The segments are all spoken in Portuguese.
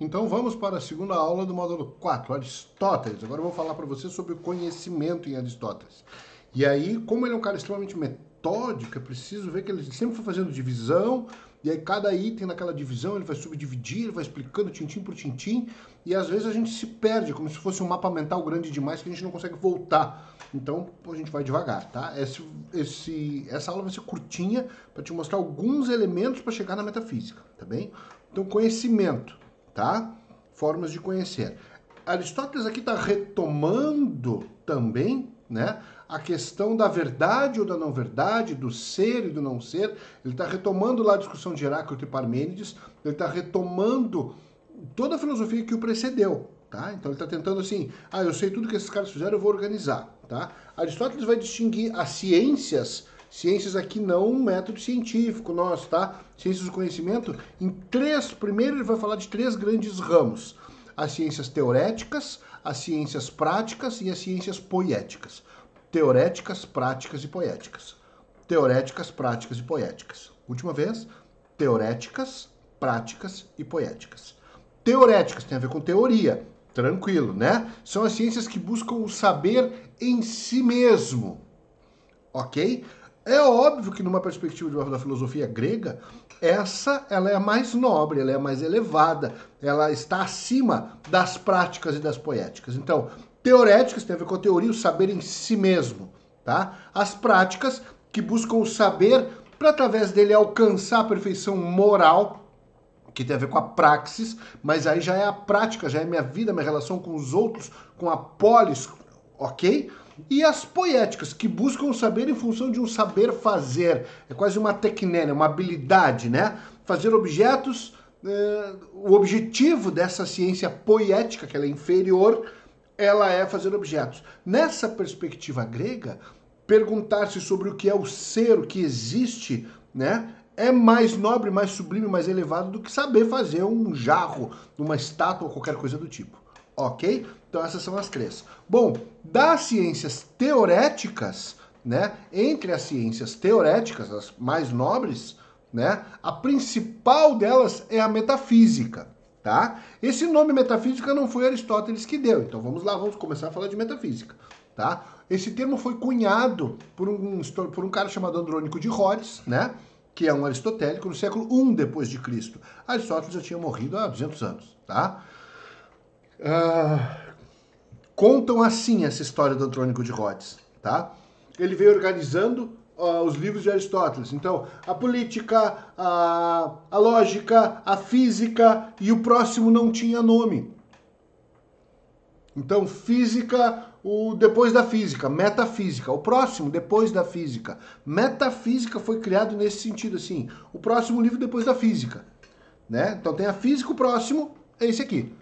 Então vamos para a segunda aula do módulo 4, Aristóteles. Agora eu vou falar para você sobre o conhecimento em Aristóteles. E aí, como ele é um cara extremamente metódico, é preciso ver que ele sempre foi fazendo divisão, e aí cada item naquela divisão ele vai subdividir, ele vai explicando tintim por tintim, e às vezes a gente se perde, como se fosse um mapa mental grande demais que a gente não consegue voltar. Então a gente vai devagar, tá? Essa aula vai ser curtinha para te mostrar alguns elementos para chegar na metafísica, tá bem? Então, conhecimento. Tá? Formas de conhecer. Aristóteles aqui está retomando também, né, a questão da verdade ou da não verdade, do ser e do não ser. Ele está retomando lá a discussão de Heráclito e Parmênides. Ele está retomando toda a filosofia que o precedeu. Tá? Então ele está tentando assim, eu sei tudo que esses caras fizeram, eu vou organizar. Tá? Aristóteles vai distinguir as ciências aqui não um método científico nosso, tá? Ciências do conhecimento, primeiro ele vai falar de três grandes ramos. As ciências teoréticas, as ciências práticas e as ciências poéticas. Teoréticas, práticas e poéticas. Teoréticas, práticas e poéticas. Última vez, teoréticas, práticas e poéticas. Teoréticas tem a ver com teoria, tranquilo, né? São as ciências que buscam o saber em si mesmo, ok? É óbvio que numa perspectiva da filosofia grega, ela é a mais nobre, ela é a mais elevada, ela está acima das práticas e das poéticas. Então, teoréticas tem a ver com a teoria, o saber em si mesmo, tá? As práticas que buscam o saber para através dele alcançar a perfeição moral, que tem a ver com a praxis, mas aí já é a prática, já é minha vida, minha relação com os outros, com a polis, ok? E as poéticas, que buscam o saber em função de um saber fazer. É quase uma tecnéria, uma habilidade, né? Fazer objetos, o objetivo dessa ciência poética, que ela é inferior, ela é fazer objetos. Nessa perspectiva grega, perguntar-se sobre o que é o ser, o que existe, né? É mais nobre, mais sublime, mais elevado do que saber fazer um jarro, uma estátua ou qualquer coisa do tipo. Ok? Então essas são as três. Bom, das ciências teoréticas, né? Entre as ciências teoréticas, as mais nobres, né? A principal delas é a metafísica, tá? Esse nome metafísica não foi Aristóteles que deu. Então vamos lá, vamos começar a falar de metafísica, tá? Esse termo foi cunhado por um cara chamado Andrônico de Rhodes, né? Que é um aristotélico no século I depois de Cristo. Aristóteles já tinha morrido há 200 anos, tá? Contam assim essa história do Andrônico de Rhodes, tá? Ele veio organizando os livros de Aristóteles. Então, a política, a lógica, a física e o próximo não tinha nome. Então, física, o depois da física, metafísica. O próximo, depois da física. Metafísica foi criado nesse sentido, assim. O próximo livro depois da física, né? Então, tem a física, o próximo é esse aqui.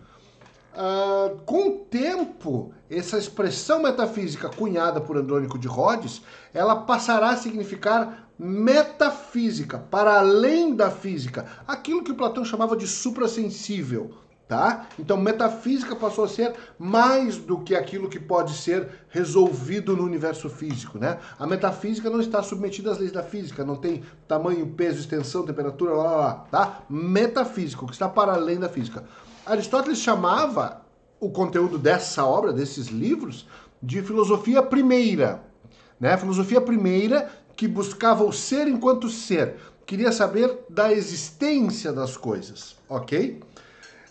Com o tempo, essa expressão metafísica cunhada por Andrônico de Rhodes, ela passará a significar metafísica, para além da física, aquilo que Platão chamava de suprassensível, tá? Então, metafísica passou a ser mais do que aquilo que pode ser resolvido no universo físico, né? A metafísica não está submetida às leis da física, não tem tamanho, peso, extensão, temperatura, tá? Metafísico, que está para além da física. Aristóteles chamava o conteúdo dessa obra, desses livros, de filosofia primeira, né? Filosofia primeira que buscava o ser enquanto ser, queria saber da existência das coisas, ok?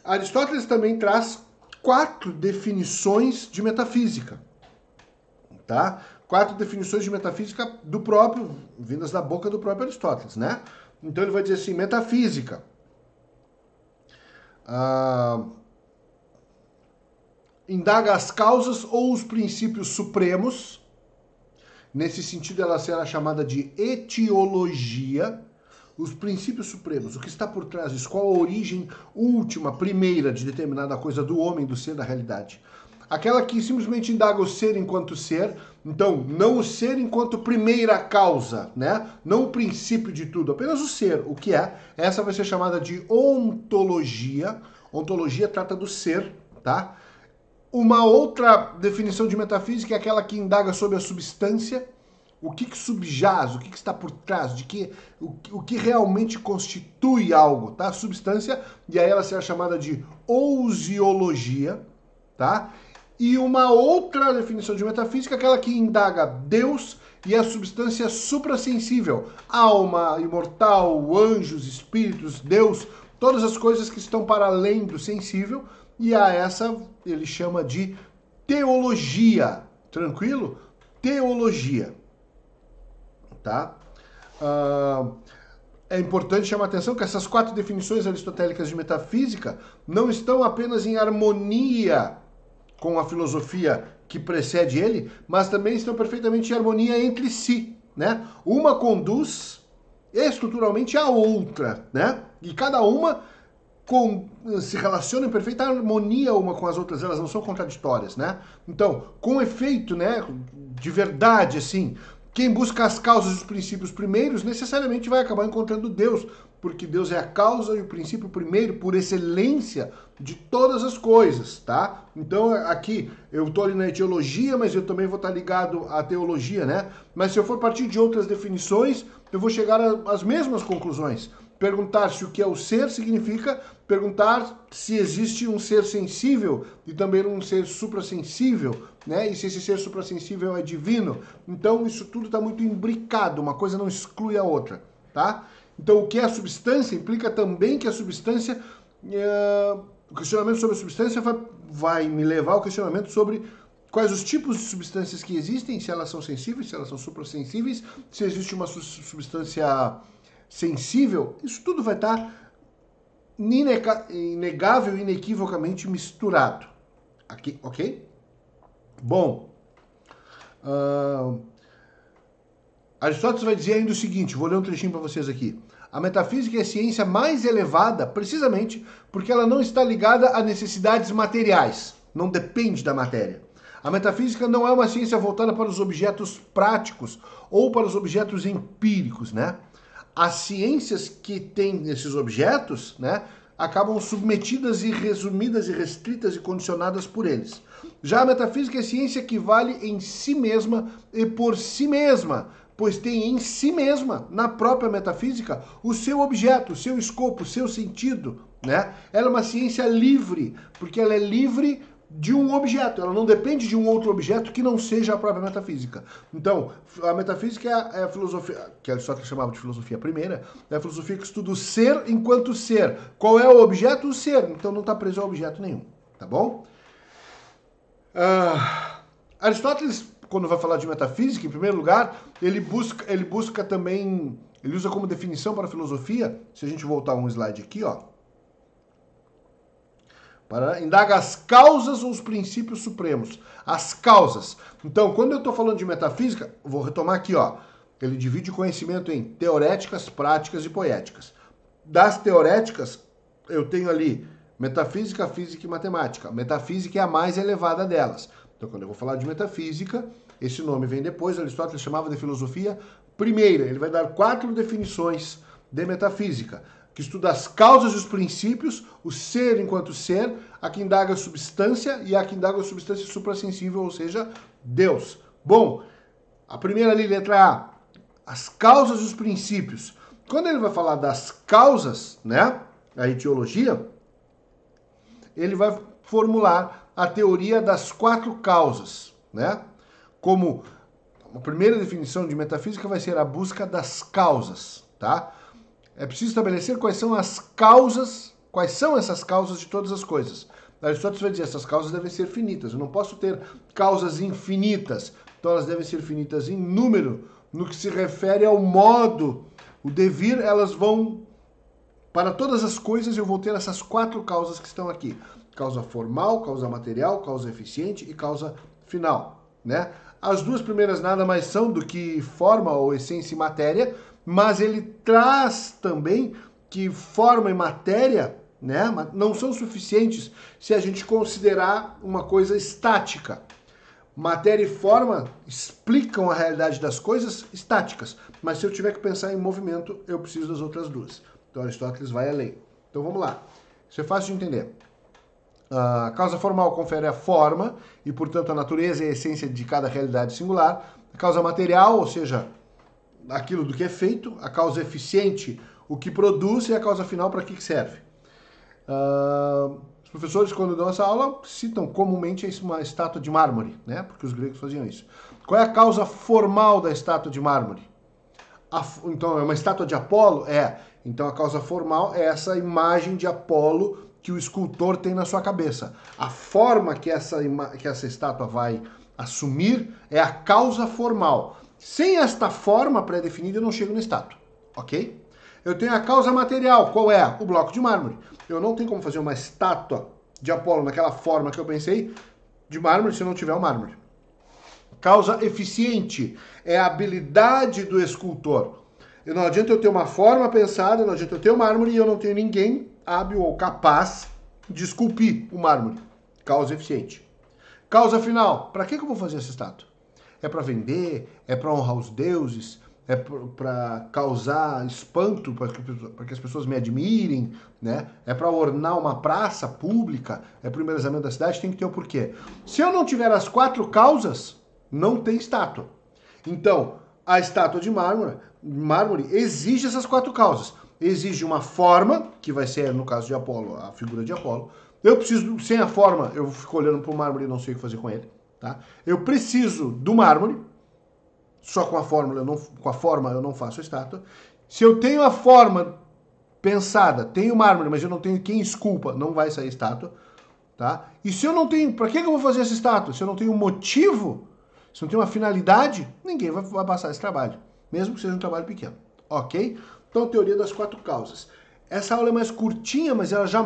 Aristóteles também traz 4 definições de metafísica, tá? 4 definições de metafísica do próprio, vindas da boca do próprio Aristóteles, né? Então ele vai dizer assim, metafísica. Indaga as causas ou os princípios supremos. Nesse sentido, ela será chamada de etiologia. Os princípios supremos, o que está por trás disso, qual a origem última, primeira de determinada coisa do homem, do ser, da realidade. Aquela que simplesmente indaga o ser enquanto ser, então não o ser enquanto primeira causa, né? Não o princípio de tudo, apenas o ser, o que é. Essa vai ser chamada de ontologia. Ontologia trata do ser, tá? Uma outra definição de metafísica é aquela que indaga sobre a substância, o que subjaz, o que está por trás, o que realmente constitui algo, tá? Substância, e aí ela será chamada de ousiologia, tá? E uma outra definição de metafísica, aquela que indaga Deus e a substância suprassensível, alma imortal, anjos, espíritos, Deus, todas as coisas que estão para além do sensível, e a essa ele chama de teologia, tranquilo? Teologia, tá? É importante chamar a atenção que essas 4 definições aristotélicas de metafísica não estão apenas em harmonia com a filosofia que precede ele, mas também estão perfeitamente em harmonia entre si, né? Uma conduz estruturalmente a outra, né? E cada uma se relaciona em perfeita harmonia uma com as outras, elas não são contraditórias, né? Então, com efeito, né, de verdade, assim, quem busca as causas e os princípios primeiros necessariamente vai acabar encontrando Deus, porque Deus é a causa e o princípio primeiro, por excelência, de todas as coisas, tá? Então, aqui, eu tô ali na etiologia, mas eu também vou estar ligado à teologia, né? Mas se eu for partir de outras definições, eu vou chegar às mesmas conclusões. Perguntar se o que é o ser significa perguntar se existe um ser sensível e também um ser suprassensível, né? E se esse ser suprassensível é divino. Então, isso tudo está muito imbricado, uma coisa não exclui a outra, tá? Então, o que é a substância implica também que a substância... o questionamento sobre a substância vai me levar ao questionamento sobre quais os tipos de substâncias que existem, se elas são sensíveis, se elas são suprassensíveis, se existe uma substância sensível. Isso tudo vai estar inegável e inequivocamente misturado. Aqui, ok? Bom, Aristóteles vai dizer ainda o seguinte, vou ler um trechinho para vocês aqui. A metafísica é a ciência mais elevada precisamente porque ela não está ligada a necessidades materiais, não depende da matéria. A metafísica não é uma ciência voltada para os objetos práticos ou para os objetos empíricos, né? As ciências que têm esses objetos, né, acabam submetidas e resumidas e restritas e condicionadas por eles. Já a metafísica é ciência que vale em si mesma e por si mesma, pois tem em si mesma, na própria metafísica, o seu objeto, o seu escopo, o seu sentido, né? Ela é uma ciência livre, porque ela é livre de um objeto, ela não depende de um outro objeto que não seja a própria metafísica. Então, a metafísica é a filosofia, que Aristóteles chamava de filosofia primeira, é a filosofia que estuda o ser enquanto ser. Qual é o objeto? O ser. Então não está preso a objeto nenhum, tá bom? Aristóteles, quando vai falar de metafísica, em primeiro lugar, ele busca também, ele usa como definição para a filosofia, se a gente voltar um slide aqui, ó, indaga as causas ou os princípios supremos. As causas. Então, quando eu estou falando de metafísica, vou retomar aqui, ó. Ele divide o conhecimento em teoréticas, práticas e poéticas. Das teoréticas, eu tenho ali metafísica, física e matemática. Metafísica é a mais elevada delas. Então, quando eu vou falar de metafísica, esse nome vem depois, Aristóteles chamava de filosofia primeira. Ele vai dar 4 definições de metafísica, que estuda as causas e os princípios, o ser enquanto ser, a que indaga a substância e a que indaga a substância suprassensível, ou seja, Deus. Bom, a primeira ali, letra A, as causas e os princípios. Quando ele vai falar das causas, né, a etiologia, ele vai formular a teoria das 4 causas, né? Como a primeira definição de metafísica vai ser a busca das causas, tá? É preciso estabelecer quais são as causas, quais são essas causas de todas as coisas. Aristóteles vai dizer, essas causas devem ser finitas. Eu não posso ter causas infinitas. Então elas devem ser finitas em número. No que se refere ao modo, o devir, elas vão... Para todas as coisas eu vou ter essas 4 causas que estão aqui. Causa formal, causa material, causa eficiente e causa final, né? As 2 primeiras nada mais são do que forma ou essência e matéria, mas ele traz também que forma e matéria, né, não são suficientes se a gente considerar uma coisa estática. Matéria e forma explicam a realidade das coisas estáticas, mas se eu tiver que pensar em movimento, eu preciso das outras 2. Então Aristóteles vai além. Então vamos lá. Isso é fácil de entender. A causa formal confere a forma e, portanto, a natureza e a essência de cada realidade singular. A causa material, ou seja, aquilo do que é feito. A causa eficiente, o que produz, e a causa final, para que serve. Os professores, quando dão essa aula, citam comumente uma estátua de mármore, né? Porque os gregos faziam isso. Qual é a causa formal da estátua de mármore? Então, é uma estátua de Apolo? É. Então, a causa formal é essa imagem de Apolo que o escultor tem na sua cabeça. A forma que essa estátua vai assumir é a causa formal. Sem esta forma pré-definida, eu não chego na estátua, ok? Eu tenho a causa material. Qual é? O bloco de mármore. Eu não tenho como fazer uma estátua de Apolo naquela forma que eu pensei de mármore se eu não tiver o mármore. Causa eficiente é a habilidade do escultor. E não adianta eu ter uma forma pensada, não adianta eu ter o mármore e eu não tenho ninguém hábil ou capaz de esculpir o mármore. Causa eficiente. Causa final. Para que eu vou fazer essa estátua? É para vender? É para honrar os deuses? É para causar espanto, para que as pessoas me admirem, né? É para ornar uma praça pública? É para o embelezamento da cidade? Tem que ter o porquê. Se eu não tiver as 4 causas, não tem estátua. Então, a estátua de mármore exige essas 4 causas. Exige uma forma, que vai ser, no caso de Apolo, a figura de Apolo. Eu preciso, sem a forma, eu fico olhando para o mármore e não sei o que fazer com ele. Tá? Eu preciso do mármore, só com a forma eu não faço a estátua. Se eu tenho a forma pensada, tenho mármore, mas eu não tenho quem esculpa, não vai sair estátua. Tá? E se eu não tenho, para que eu vou fazer essa estátua? Se eu não tenho motivo, se não tem uma finalidade, ninguém vai passar esse trabalho, mesmo que seja um trabalho pequeno, ok? Então, teoria das 4 causas. Essa aula é mais curtinha, mas ela já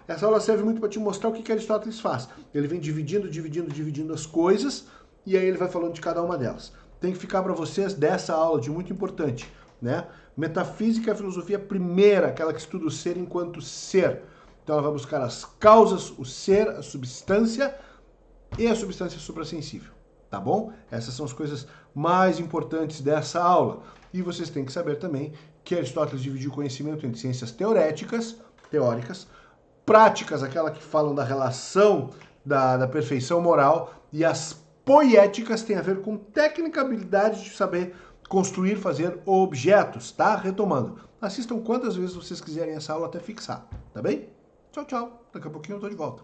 essa aula serve muito para te mostrar o que Aristóteles faz. Ele vem dividindo as coisas, e aí ele vai falando de cada uma delas. Tem que ficar para vocês dessa aula de muito importante, né? Metafísica é a filosofia primeira, aquela que estuda o ser enquanto ser. Então ela vai buscar as causas, o ser, a substância e a substância suprassensível. Tá bom? Essas são as coisas mais importantes dessa aula. E vocês têm que saber também que Aristóteles dividiu o conhecimento entre ciências teóricas, práticas, aquelas que falam da relação da perfeição moral, e as poéticas têm a ver com técnica, habilidade de saber construir, fazer objetos, tá? Retomando. Assistam quantas vezes vocês quiserem essa aula até fixar, tá bem? Tchau, tchau. Daqui a pouquinho eu tô de volta.